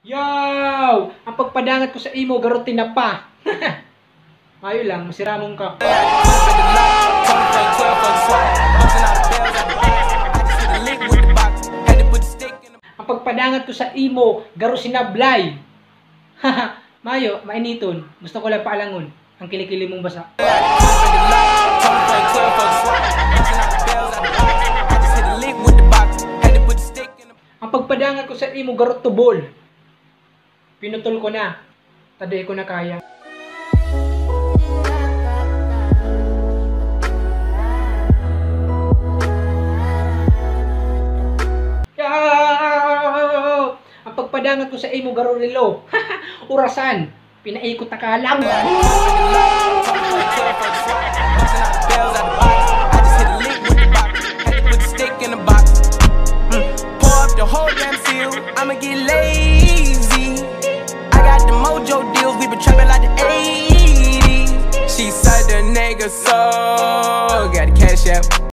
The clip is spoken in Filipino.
Yaw! Ang pagpadangat ko sa imo, garotin na pa. Mayo lang, masiramong ka. Ang pagpadangat ko sa imo, garo sinablay. Mayo, mainiton. Gusto ko lang paalangon. Ang kilikili mong basa. Ang pagpadangat ko sa imo, garot tubol. Pinutol ko na. Taday ko na kaya. Ang pagpadangat ko sa imo, garo relo. Urasan. Pinaikot na kalang. I'ma get lazy. I got the mojo deals, we been trapping like the 80s. She said the nigga so got the cash out.